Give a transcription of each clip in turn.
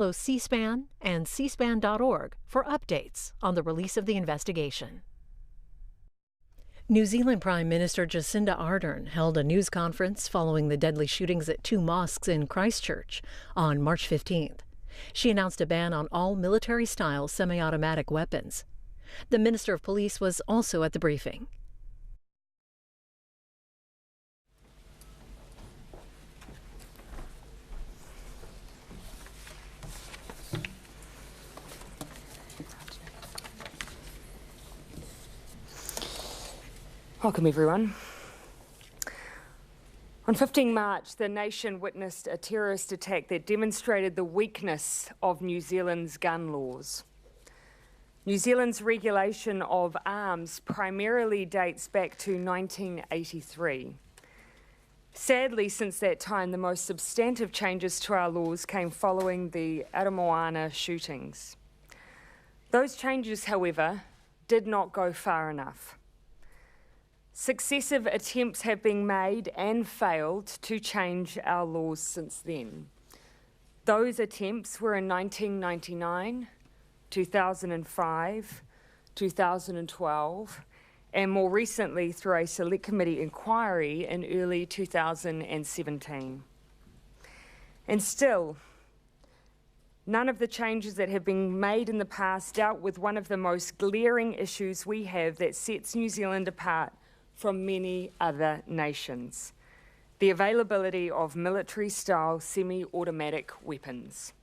Follow C-SPAN and cspan.org for updates on the release of the investigation. New Zealand Prime Minister Jacinda Ardern held a news conference following the deadly shootings at 2 mosques in Christchurch on March 15th. She announced a ban on all military-style semi-automatic weapons. The Minister of Police was also at the briefing. Welcome, everyone. On 15 March, the nation witnessed a terrorist attack that demonstrated the weakness of New Zealand's gun laws. New Zealand's regulation of arms primarily dates back to 1983. Sadly, since that time, the most substantive changes to our laws came following the Ardern shootings. Those changes, however, did not go far enough. Successive attempts have been made and failed to change our laws since then. Those attempts were in 1999, 2005, 2012, and more recently through a Select Committee inquiry in early 2017. And still, none of the changes that have been made in the past dealt with one of the most glaring issues we have that sets New Zealand apart from many other nations: the availability of military-style semi-automatic weapons.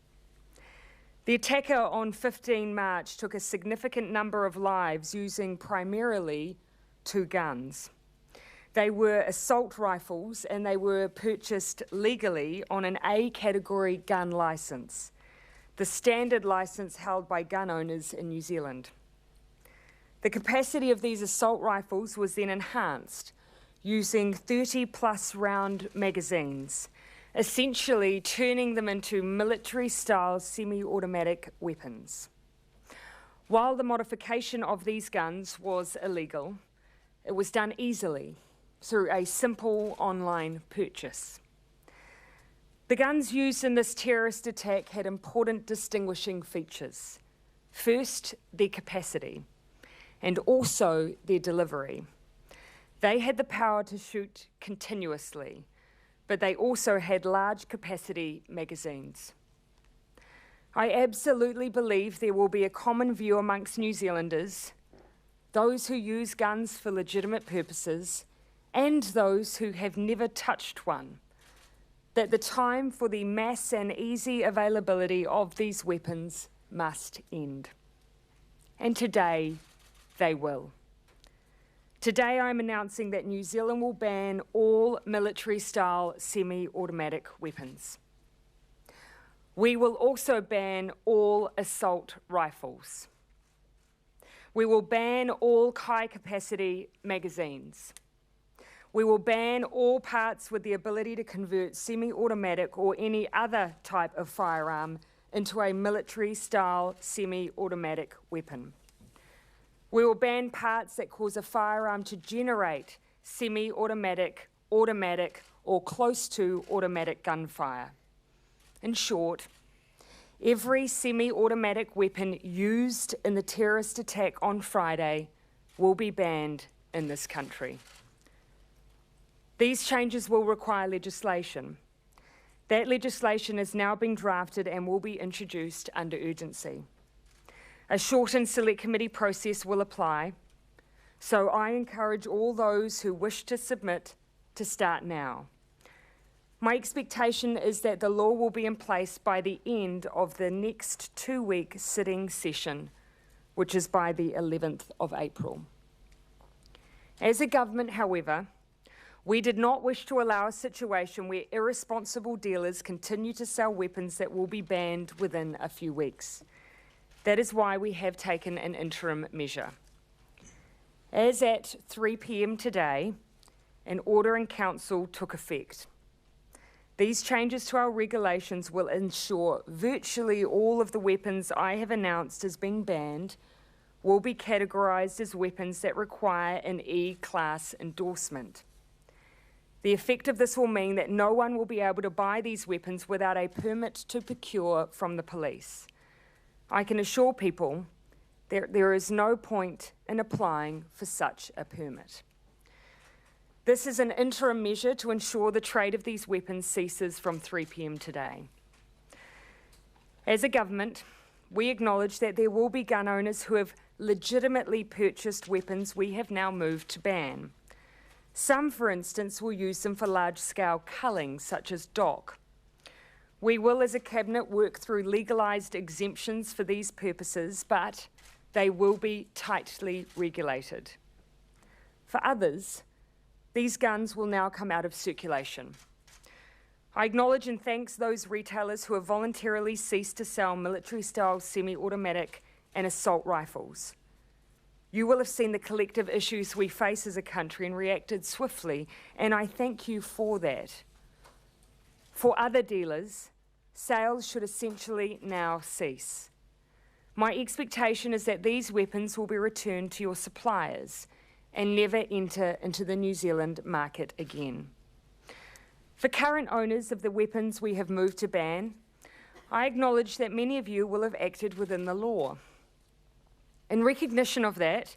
The attacker on 15 March took a significant number of lives using primarily 2 guns. They were assault rifles and they were purchased legally on an A category gun licence, the standard licence held by gun owners in New Zealand. The capacity of these assault rifles was then enhanced using 30-plus round magazines, essentially turning them into military-style semi-automatic weapons. While the modification of these guns was illegal, it was done easily through a simple online purchase. The guns used in this terrorist attack had important distinguishing features. First, their capacity, and also their delivery. They had the power to shoot continuously, but they also had large capacity magazines. I absolutely believe there will be a common view amongst New Zealanders, those who use guns for legitimate purposes, and those who have never touched one, that the time for the mass and easy availability of these weapons must end. And today, they will. Today I'm announcing that New Zealand will ban all military-style semi-automatic weapons. We will also ban all assault rifles. We will ban all high-capacity magazines. We will ban all parts with the ability to convert semi-automatic or any other type of firearm into a military-style semi-automatic weapon. We will ban parts that cause a firearm to generate semi-automatic, automatic, or close to automatic gunfire. In short, every semi-automatic weapon used in the terrorist attack on Friday will be banned in this country. These changes will require legislation. That legislation is now being drafted and will be introduced under urgency. A shortened Select Committee process will apply, so I encourage all those who wish to submit to start now. My expectation is that the law will be in place by the end of the next 2-week sitting session, which is by the 11th of April. As a government, however, we did not wish to allow a situation where irresponsible dealers continue to sell weapons that will be banned within a few weeks. That is why we have taken an interim measure. As at 3 p.m. today, an order in Council took effect. These changes to our regulations will ensure virtually all of the weapons I have announced as being banned will be categorised as weapons that require an E-class endorsement. The effect of this will mean that no one will be able to buy these weapons without a permit to procure from the police. I can assure people that there is no point in applying for such a permit. This is an interim measure to ensure the trade of these weapons ceases from 3 p.m. today. As a government, we acknowledge that there will be gun owners who have legitimately purchased weapons we have now moved to ban. Some, for instance, will use them for large-scale culling, such as dock. We will, as a Cabinet, work through legalised exemptions for these purposes, but they will be tightly regulated. For others, these guns will now come out of circulation. I acknowledge and thank those retailers who have voluntarily ceased to sell military-style semi-automatic and assault rifles. You will have seen the collective issues we face as a country and reacted swiftly, and I thank you for that. For other dealers, sales should essentially now cease. My expectation is that these weapons will be returned to your suppliers and never enter into the New Zealand market again. For current owners of the weapons we have moved to ban, I acknowledge that many of you will have acted within the law. In recognition of that,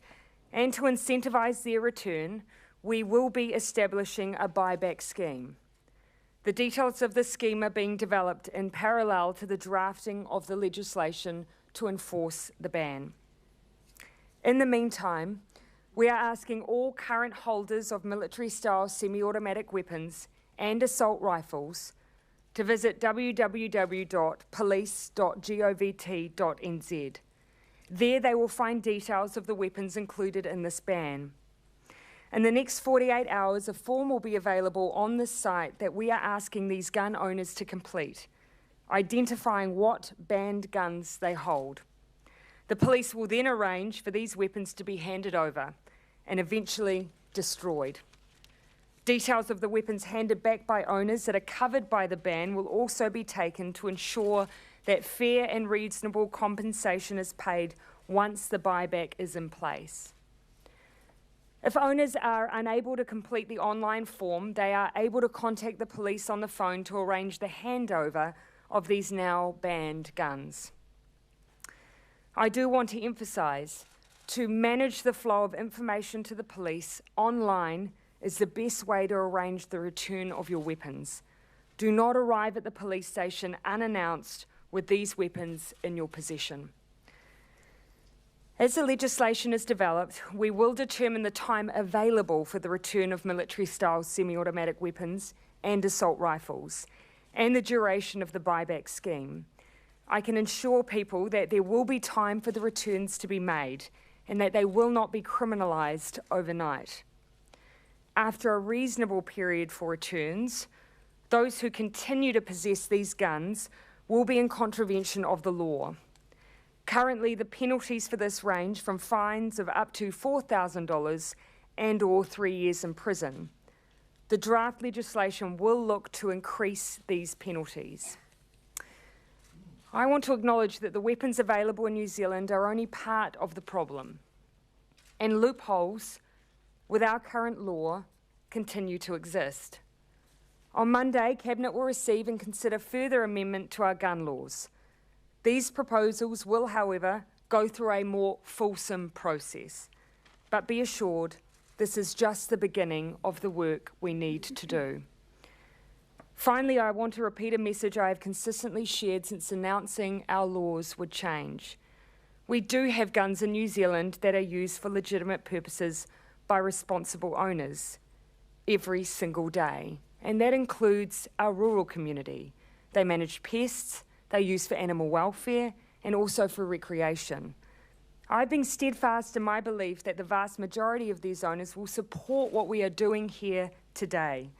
and to incentivise their return, we will be establishing a buyback scheme. The details of this scheme are being developed in parallel to the drafting of the legislation to enforce the ban. In the meantime, we are asking all current holders of military-style semi-automatic weapons and assault rifles to visit www.police.govt.nz. There they will find details of the weapons included in this ban. In the next 48 hours, a form will be available on this site that we are asking these gun owners to complete, identifying what banned guns they hold. The police will then arrange for these weapons to be handed over and eventually destroyed. Details of the weapons handed back by owners that are covered by the ban will also be taken to ensure that fair and reasonable compensation is paid once the buyback is in place. If owners are unable to complete the online form, they are able to contact the police on the phone to arrange the handover of these now banned guns. I do want to emphasise, to manage the flow of information to the police online is the best way to arrange the return of your weapons. Do not arrive at the police station unannounced with these weapons in your possession. As the legislation is developed, we will determine the time available for the return of military-style semi-automatic weapons and assault rifles, and the duration of the buyback scheme. I can assure people that there will be time for the returns to be made, and that they will not be criminalised overnight. After a reasonable period for returns, those who continue to possess these guns will be in contravention of the law. Currently, the penalties for this range from fines of up to $4,000 and/or 3 years in prison. The draft legislation will look to increase these penalties. I want to acknowledge that the weapons available in New Zealand are only part of the problem, and loopholes with our current law continue to exist. On Monday, Cabinet will receive and consider further amendment to our gun laws. These proposals will, however, go through a more fulsome process. But be assured, this is just the beginning of the work we need to do. Finally, I want to repeat a message I have consistently shared since announcing our laws would change. We do have guns in New Zealand that are used for legitimate purposes by responsible owners every single day, and that includes our rural community. They manage pests, they're used for animal welfare, and also for recreation. I've been steadfast in my belief that the vast majority of these owners will support what we are doing here today,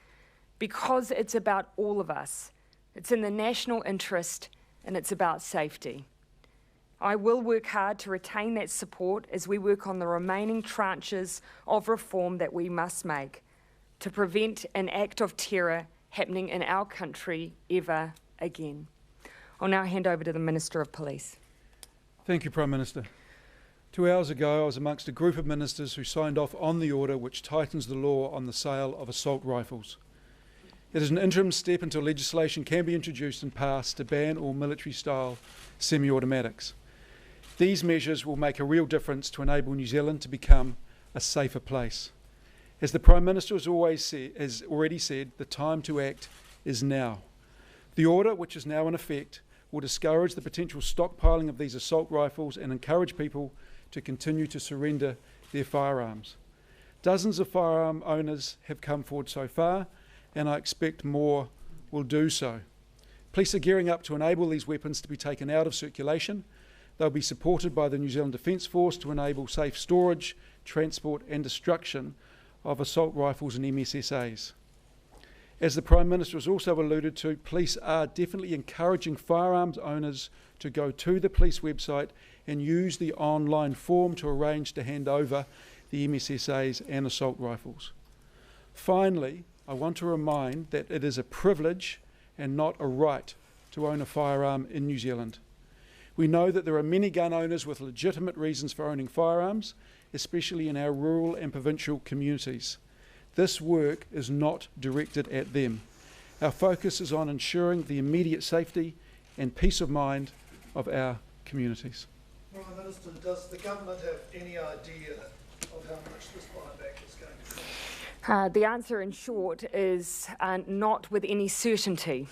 because it's about all of us. It's in the national interest, and it's about safety. I will work hard to retain that support as we work on the remaining tranches of reform that we must make to prevent an act of terror happening in our country ever again. I'll now hand over to the Minister of Police. Thank you, Prime Minister. 2 hours ago, I was amongst a group of ministers who signed off on the order which tightens the law on the sale of assault rifles. It is an interim step until legislation can be introduced and passed to ban all military-style semi-automatics. These measures will make a real difference to enable New Zealand to become a safer place. As the Prime Minister has already said, the time to act is now. The order, which is now in effect, will discourage the potential stockpiling of these assault rifles and encourage people to continue to surrender their firearms. Dozens of firearm owners have come forward so far, and I expect more will do so. Police are gearing up to enable these weapons to be taken out of circulation. They'll be supported by the New Zealand Defence Force to enable safe storage, transport and destruction of assault rifles and MSSAs. As the Prime Minister has also alluded to, police are definitely encouraging firearms owners to go to the police website and use the online form to arrange to hand over the MSSAs and assault rifles. Finally, I want to remind that it is a privilege and not a right to own a firearm in New Zealand. We know that there are many gun owners with legitimate reasons for owning firearms, especially in our rural and provincial communities. This work is not directed at them. Our focus is on ensuring the immediate safety and peace of mind of our communities. Prime Minister, does the government have any idea of how much this buyback is going to cost? The answer in short is not with any certainty.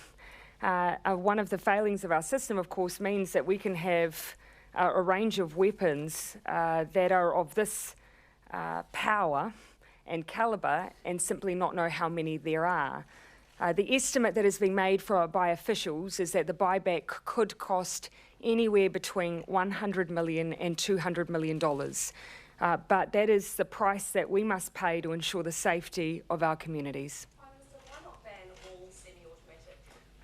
One of the failings of our system, of course, means that we can have a range of weapons that are of this power and calibre and simply not know how many there are. The estimate that has been made by officials is that the buyback could cost anywhere between $100 million and $200 million. But that is the price that we must pay to ensure the safety of our communities. Prime Minister, why not ban all semi-automatic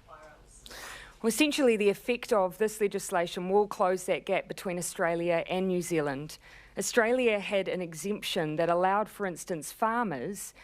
firearms? Well, essentially, the effect of this legislation will close that gap between Australia and New Zealand. Australia had an exemption that allowed, for instance, farmers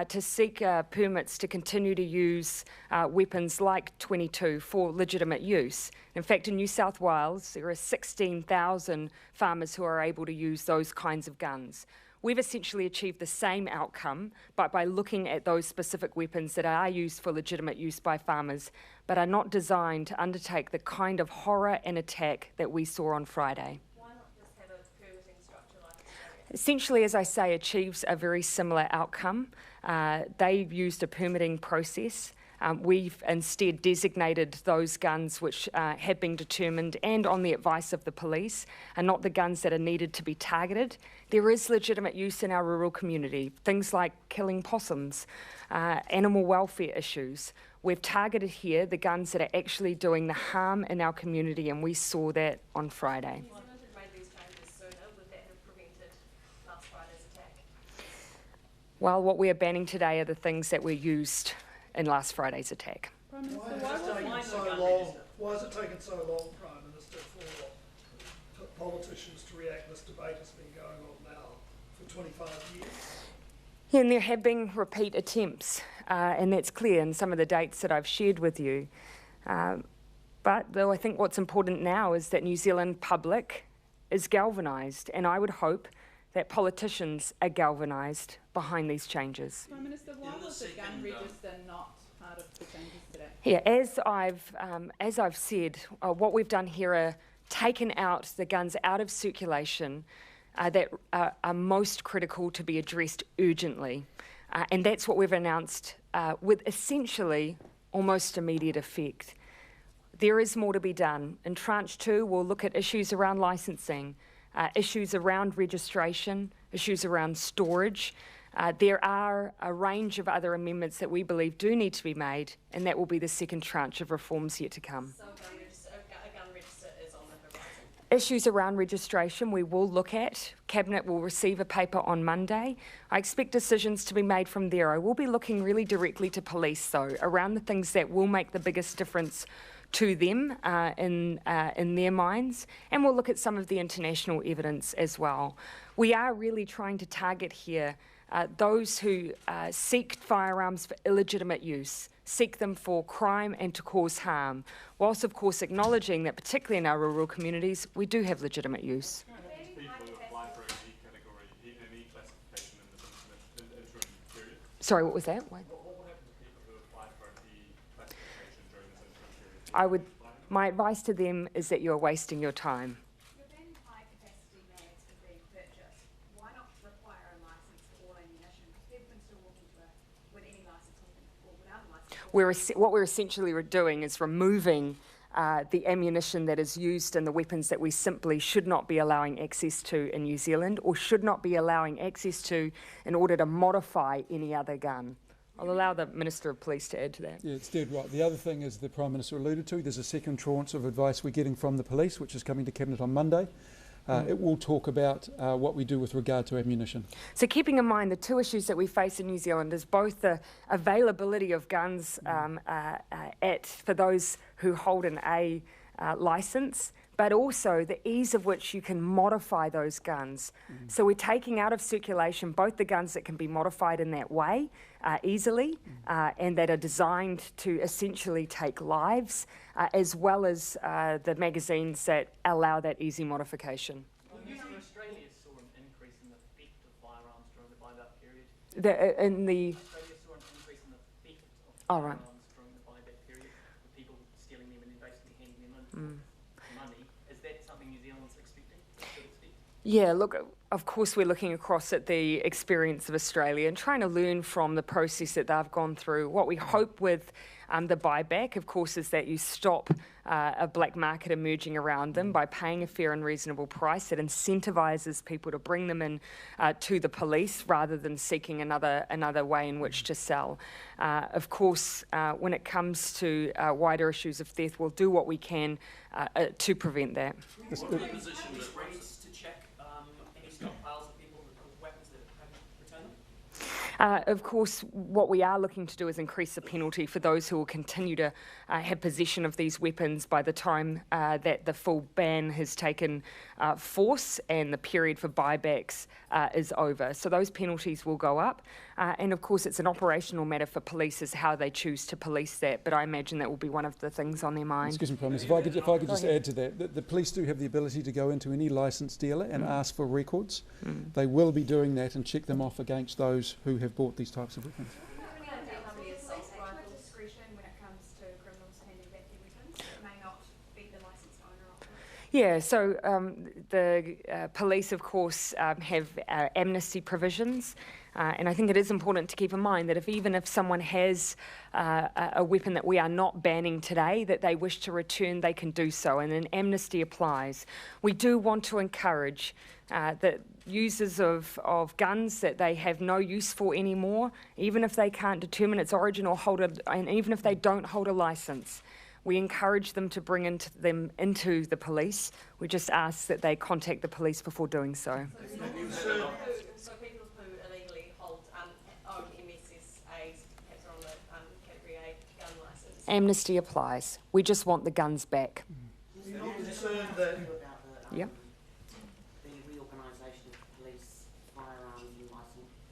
to seek permits to continue to use weapons like .22 for legitimate use. In fact, in New South Wales, there are 16,000 farmers who are able to use those kinds of guns. We've essentially achieved the same outcome, but by looking at those specific weapons that are used for legitimate use by farmers, but are not designed to undertake the kind of horror and attack that we saw on Friday. Essentially, as I say, achieves a very similar outcome. They've used a permitting process. We've instead designated those guns which have been determined, and on the advice of the police, are not the guns that are needed to be targeted. There is legitimate use in our rural community, things like killing possums, animal welfare issues. We've targeted here the guns that are actually doing the harm in our community, and we saw that on Friday. Well, what we are banning today are the things that were used in last Friday's attack. Why has it taken so long, Prime Minister, for politicians to react? This debate has been going on now for 25 years. Yeah, and there have been repeat attempts, and that's clear in some of the dates that I've shared with you. But though I think what's important now is that New Zealand public is galvanised, and I would hope that politicians are galvanised behind these changes. Prime Minister, why was the gun register not part of the changes today? Yeah, as I've said, what we've done here are taken out the guns out of circulation that are most critical to be addressed urgently. And that's what we've announced with essentially almost immediate effect. There is more to be done. In Tranche 2, we'll look at issues around licensing, issues around registration, issues around storage. There are a range of other amendments that we believe do need to be made, and that will be the second tranche of reforms yet to come. So a gun register is on the horizon? Issues around registration we will look at. Cabinet will receive a paper on Monday. I expect decisions to be made from there. I will be looking really directly to police, though, around the things that will make the biggest difference to them in their minds, and we'll look at some of the international evidence as well. We are really trying to target here those who seek firearms for illegitimate use, seek them for crime and to cause harm, whilst of course acknowledging that particularly in our rural communities we do have legitimate use. E classification in the interim period? Sorry, what was that? What will happen to people who apply for My advice to them is that you're wasting your time. If any high-capacity mags are being purchased, why not require a licence for all ammunition? People can still walk into it with any licence or without a licence. What we're essentially doing is removing the ammunition that is used in the weapons that we simply should not be allowing access to in New Zealand, or should not be allowing access to in order to modify any other gun. I'll allow the Minister of Police to add to that. Yeah, it's dead right. The other thing is the Prime Minister alluded to, there's a second tranche of advice we're getting from the police, which is coming to Cabinet on Monday. It will talk about what we do with regard to ammunition. So keeping in mind the two issues that we face in New Zealand is both the availability of guns for those who hold an A licence, but also the ease of which you can modify those guns. So we're taking out of circulation both the guns that can be modified in that way easily and that are designed to essentially take lives, as well as the magazines that allow that easy modification. Australia saw an increase in the theft of firearms during the buyback period. Australia saw an increase in the theft of firearms during the buyback period, with people stealing them and then basically handing them in for money. Is that something New Zealand's expecting? Yeah, look, of course we're looking across at the experience of Australia and trying to learn from the process that they've gone through. What we hope with the buyback, of course, is that you stop a black market emerging around them by paying a fair and reasonable price that incentivises people to bring them in to the police rather than seeking another way in which to sell. Of course, when it comes to wider issues of theft, we'll do what we can to prevent that. What are the position that rates to check any stockpiles of people with weapons that haven't returned them? Of course, what we are looking to do is increase the penalty for those who will continue to have possession of these weapons by the time that the full ban has taken force and the period for buybacks is over. So those penalties will go up. And of course, it's an operational matter for police as how they choose to police that. But I imagine that will be one of the things on their mind. Excuse me, Prime Minister, if I could just add to that, the police do have the ability to go into any licensed dealer and ask for records. They will be doing that and check them off against those who have bought these types of weapons. Discretion when it comes to criminals handing back their weapons. It may not be the licensed owner of it. Yeah, so the police, of course, have amnesty provisions. And I think it is important to keep in mind that even if someone has a weapon that we are not banning today, that they wish to return, they can do so, and an amnesty applies. We do want to encourage that users of guns that they have no use for anymore, even if they can't determine its origin or and even if they don't hold a licence, we encourage them to bring them into the police. We just ask that they contact the police before doing so. So people who illegally own MSSAs, perhaps are on the Category A gun licence. Amnesty applies. We just want the guns back. You're not concerned that Yep. the reorganisation of the police firearms and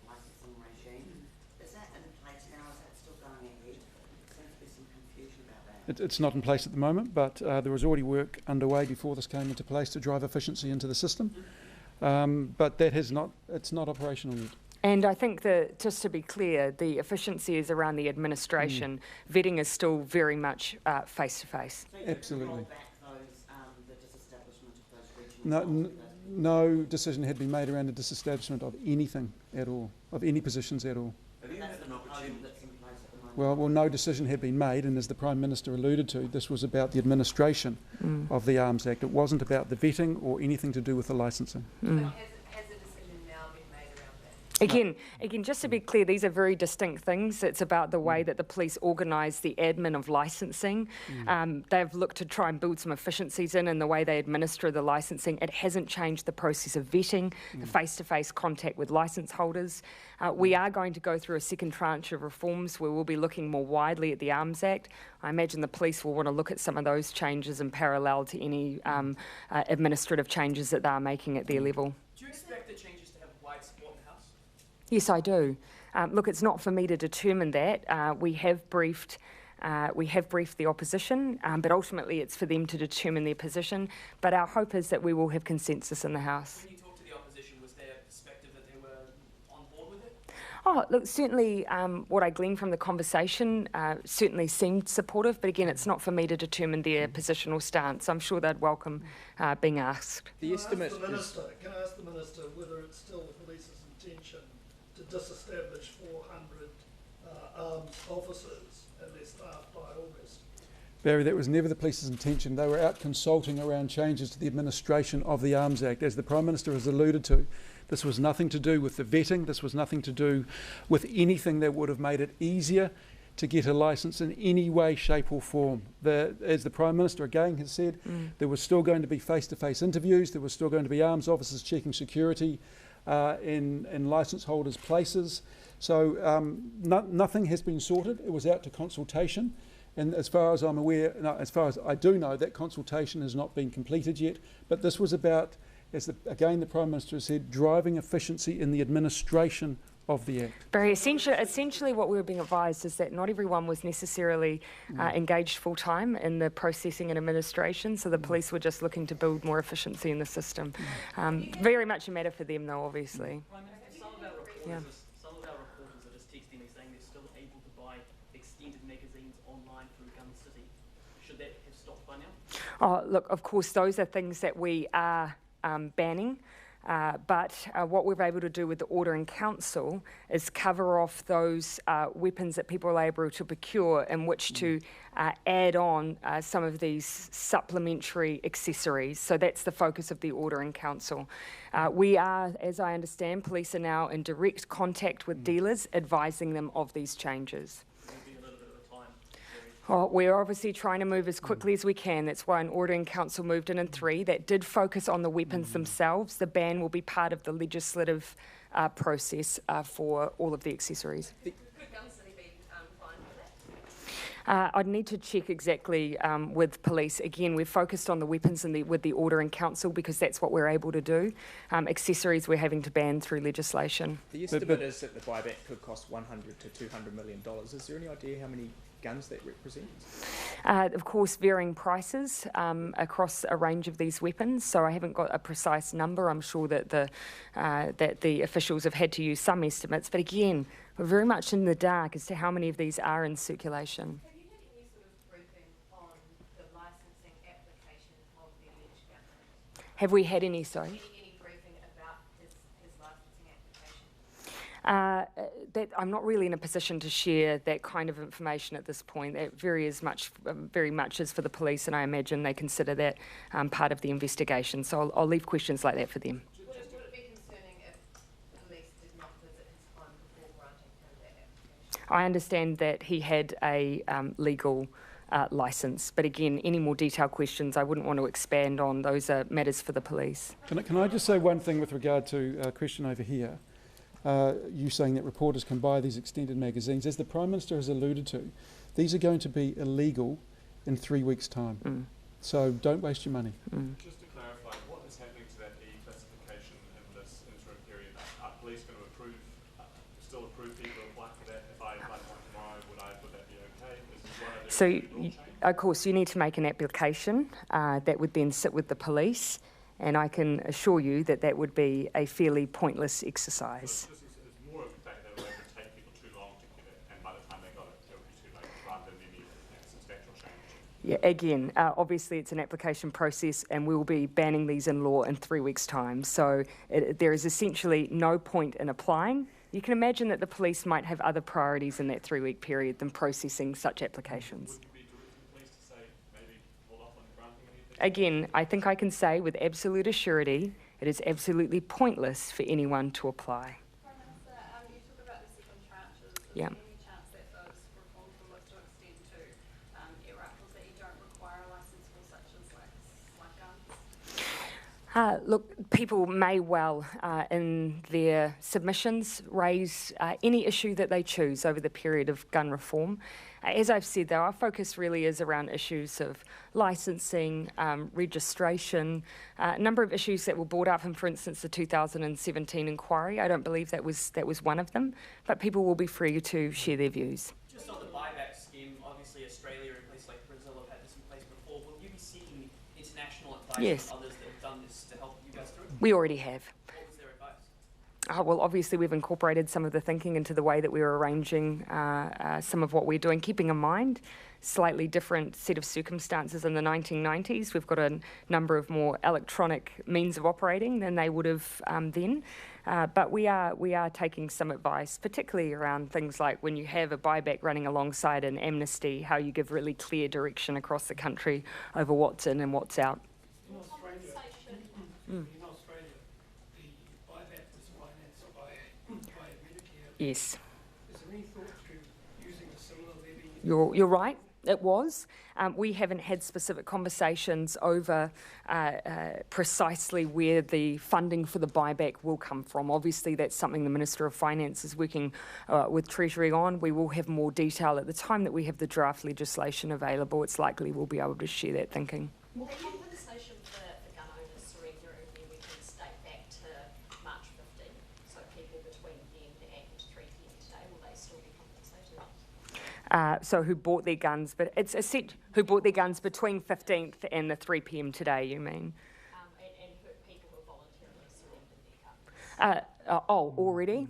licensing regime. Is that in place now? Is that still going ahead? There seems to be some confusion about that. It's not in place at the moment, but there was already work underway before this came into place to drive efficiency into the system. But it's not operational yet. And I think that, just to be clear, the efficiency is around the administration. Vetting is still very much face-to-face. So you Absolutely. roll back the disestablishment of those regional No decision had been made around the disestablishment of anything at all, of any positions at all. That's the proposal that's in place at the moment. Well, no decision had been made, and as the Prime Minister alluded to, this was about the administration of the Arms Act. It wasn't about the vetting or anything to do with the licensing. Has a decision now been made around that? Again, just to be clear, these are very distinct things. It's about the way that the police organise the admin of licensing. They've looked to try and build some efficiencies in the way they administer the licensing. It hasn't changed the process of vetting, the face-to-face contact with licence holders. We are going to go through a second tranche of reforms where we'll be looking more widely at the Arms Act. I imagine the police will want to look at some of those changes in parallel to any administrative changes that they're making at their level. Do you expect the changes to have wide support in the House? Yes, I do. Look, it's not for me to determine that. We have briefed the opposition, but ultimately it's for them to determine their position. But our hope is that we will have consensus in the House. When you talked to the opposition, was there a perspective that they were on board with it? Oh, look, certainly what I gleaned from the conversation certainly seemed supportive, but again, it's not for me to determine their position or stance. I'm sure they'd welcome being asked. Can I ask the Minister whether it's still the police's intention to disestablish 400 armed officers and their staff by August? Barry, that was never the police's intention. They were out consulting around changes to the administration of the Arms Act. As the Prime Minister has alluded to, this was nothing to do with the vetting. This was nothing to do with anything that would have made it easier to get a licence in any way, shape or form. As the Prime Minister again has said, there was still going to be face-to-face interviews. There was still going to be arms officers checking security in licence holders' places. So nothing has been sorted. It was out to consultation. And as far as I'm aware, no, as far as I do know, that consultation has not been completed yet. But this was about, again the Prime Minister has said, driving efficiency in the administration of the Act. Barry, essentially what we were being advised is that not everyone was necessarily engaged full-time in the processing and administration, so the police were just looking to build more efficiency in the system. Very much a matter for them though, obviously. Prime Minister, some of our reporters are just texting me saying they're still able to buy extended magazines online through Gun City. Should that have stopped by now? Oh, look, of course, those are things that we are banning. But what we're able to do with the Ardern Council is cover off those weapons that people are able to procure in which to add on some of these supplementary accessories. So that's the focus of the Ardern Council. We are, as I understand, police are now in direct contact with dealers, advising them of these changes. Oh, we're obviously trying to move as quickly as we can. That's why an Ardern Council moved in 3 that did focus on the weapons themselves. The ban will be part of the legislative process for all of the accessories. Could Gun City be fined for that? I'd need to check exactly with police. Again, we've focused on the weapons with the Ardern Council because that's what we're able to do. Accessories we're having to ban through legislation. The estimate is that the buyback could cost $100 to $200 million. Is there any idea how many guns that represents? Of course, varying prices across a range of these weapons, so I haven't got a precise number. I'm sure that the officials have had to use some estimates, but again, we're very much in the dark as to how many of these are in circulation. Have you had any sort of briefing on the licensing application of the alleged gunman? Have we had any, sorry? Any briefing about his licensing application? I'm not really in a position to share that kind of information at this point. That very much is for the police, and I imagine they consider that part of the investigation. So I'll leave questions like that for them. Would it be concerning if police did not visit his home before granting him that application? I understand that he had a legal licence, but again, any more detailed questions I wouldn't want to expand on. Those are matters for the police. Can I just say one thing with regard to a question over here? You saying that reporters can buy these extended magazines. As the Prime Minister has alluded to, these are going to be illegal in 3 weeks' time. So don't waste your money. Just to clarify, what is happening to that e-classification in this interim period? Are police going to still approve people to apply for that? If I applied for one tomorrow, would that be okay? Of course, you need to make an application that would then sit with the police, and I can assure you that that would be a fairly pointless exercise. So it's more of the fact that it would take people too long to get it, and by the time they got it, it would be too late, rather than any substantial change. Yeah, again, obviously it's an application process, and we will be banning these in law in 3 weeks' time. So there is essentially no point in applying. You can imagine that the police might have other priorities in that 3-week period than processing such applications. Again, I think I can say with absolute assurity, it is absolutely pointless for anyone to apply. Prime Minister, you talk about the second tranches. Yeah. Is there any chance that those reforms will look to extend to air rifles that you don't require a licence for, such as like guns? Look, people may well, in their submissions, raise any issue that they choose over the period of gun reform. As I've said, though, our focus really is around issues of licensing, registration, a number of issues that were brought up in, for instance, the 2017 inquiry. I don't believe that was one of them, but people will be free to share their views. Just on the buyback scheme, obviously Australia and places like Brazil have had this in place before. Will you be seeking international advice Yes. from others that have done this to help you guys through it? We already have. What was their advice? Well, obviously we've incorporated some of the thinking into the way that we're arranging some of what we're doing, keeping in mind slightly different set of circumstances in the 1990s. We've got a number of more electronic means of operating than they would have then. But we are taking some advice, particularly around things like when you have a buyback running alongside an amnesty, how you give really clear direction across the country over what's in and what's out. In Australia, the buyback was financed by Medicare. Yes. Is there any thought to using a similar levy? You're right. It was. We haven't had specific conversations over precisely where the funding for the buyback will come from. Obviously, that's something the Minister of Finance is working with Treasury on. We will have more detail at the time that we have the draft legislation available. It's likely we'll be able to share that thinking. The compensation for gun owners surrendering their weapons date back to March 15. So people between then and 3 p.m. today, will they still be compensated? So who bought their guns, but it's a set who bought their guns between 15th and the 3 p.m. today, you mean? And people who voluntarily surrendered their guns. Already?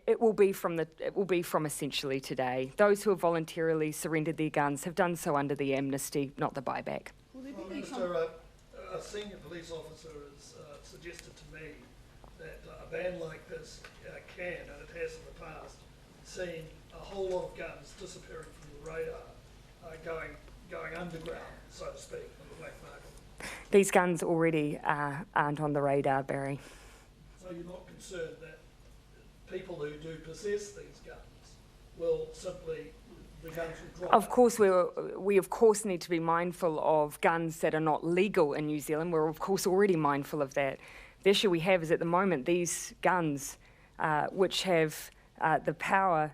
It will be from essentially today. Those who have voluntarily surrendered their guns have done so under the amnesty, not the buyback. Prime Minister, a senior police officer has suggested to me that a ban like this can, and it has in the past, seen a whole lot of guns disappearing from the radar, going underground, so to speak, on the black market. These guns already aren't on the radar, Barry. So you're not concerned that people who do possess these guns will simply, the guns will drop? Of course, we of course need to be mindful of guns that are not legal in New Zealand. We're of course already mindful of that. The issue we have is at the moment these guns, which have the power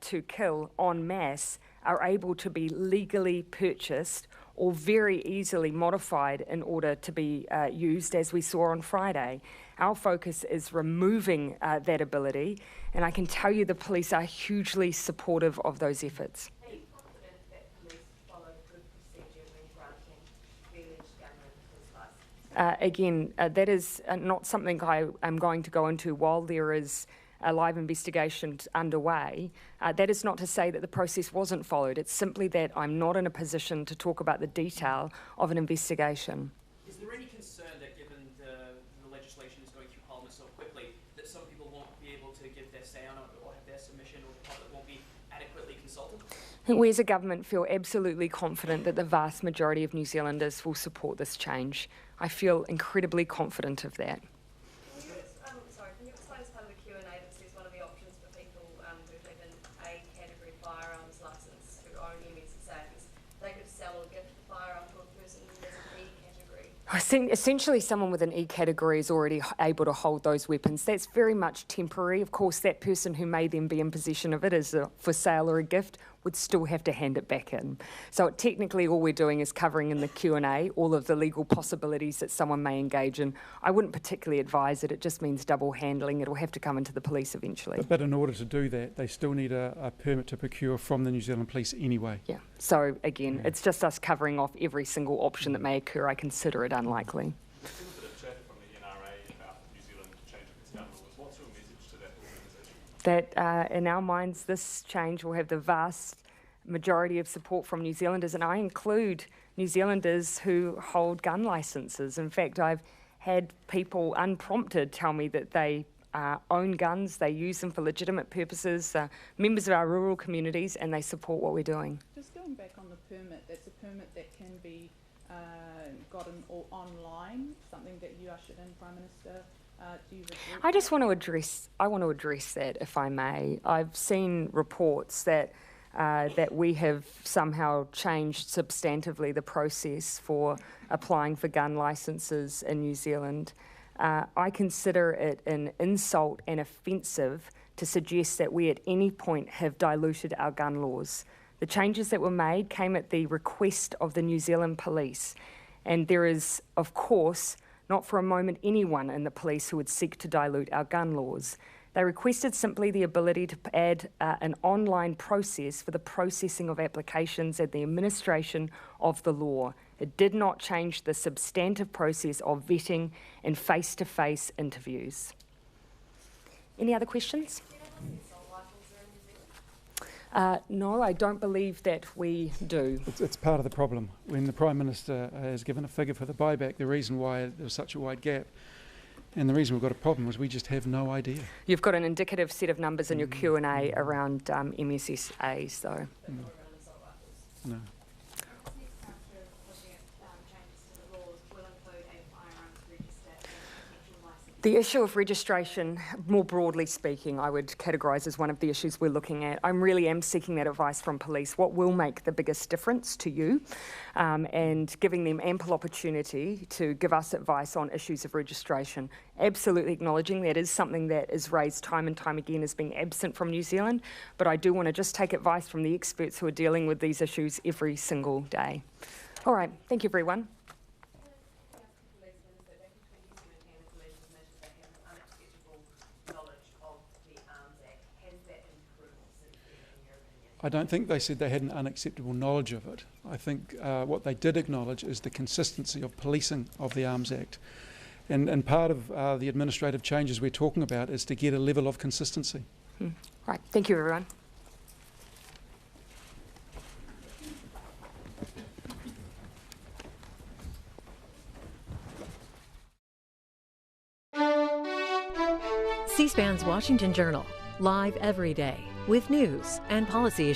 to kill en masse, are able to be legally purchased or very easily modified in order to be used, as we saw on Friday. Our focus is removing that ability, and I can tell you the police are hugely supportive of those efforts. Are you confident that police followed good procedure when granting village gunman his license? Again, that is not something I am going to go into while there is a live investigation underway. That is not to say that the process wasn't followed. It's simply that I'm not in a position to talk about the detail of an investigation. Is there any concern that given the legislation is going through Parliament so quickly, that some people won't be able to give their say on it or have their submission, or the public won't be adequately consulted? I think we as a government feel absolutely confident that the vast majority of New Zealanders will support this change. I feel incredibly confident of that. Can you explain as part of the Q&A that says one of the options for people who have an A category firearms licence who own MS-SAs, they could sell or gift the firearm to a person who has an E category? I think essentially someone with an E category is already able to hold those weapons. That's very much temporary. Of course, that person who may then be in possession of it as for sale or a gift would still have to hand it back in. So technically all we're doing is covering in the Q&A all of the legal possibilities that someone may engage in. I wouldn't particularly advise it. It just means double handling. It'll have to come into the police eventually. But in order to do that, they still need a permit to procure from the New Zealand Police anyway. Yeah. So again, it's just us covering off every single option that may occur. I consider it unlikely. There's been a bit of chatter from the NRA about New Zealand changing its gun laws. What's your message to that organisation? That in our minds, this change will have the vast majority of support from New Zealanders, and I include New Zealanders who hold gun licences. In fact, I've had people unprompted tell me that they own guns, they use them for legitimate purposes, members of our rural communities, and they support what we're doing. Just going back on the permit, that's a permit that can be gotten online, something that you ushered in, Prime Minister. I just want to address that, if I may. I've seen reports that we have somehow changed substantively the process for applying for gun licences in New Zealand. I consider it an insult and offensive to suggest that we at any point have diluted our gun laws. The changes that were made came at the request of the New Zealand Police, and there is, of course, not for a moment anyone in the police who would seek to dilute our gun laws. They requested simply the ability to add an online process for the processing of applications and the administration of the law. It did not change the substantive process of vetting and face-to-face interviews. Any other questions? No, I don't believe that we do. It's part of the problem. When the Prime Minister has given a figure for the buyback, the reason why there's such a wide gap and the reason we've got a problem is we just have no idea. You've got an indicative set of numbers in your Q&A around MSSA, so... No. The issue of registration, more broadly speaking, I would categorise as one of the issues we're looking at. I really am seeking that advice from police. What will make the biggest difference to you? And giving them ample opportunity to give us advice on issues of registration. Absolutely acknowledging that is something that is raised time and time again as being absent from New Zealand, but I do want to just take advice from the experts who are dealing with these issues every single day. All right, thank you everyone. I don't think they said they had an unacceptable knowledge of it. I think what they did acknowledge is the consistency of policing of the Arms Act. And part of the administrative changes we're talking about is to get a level of consistency. Right, thank you everyone. C-SPAN's Washington Journal, live every day with news and policy issues.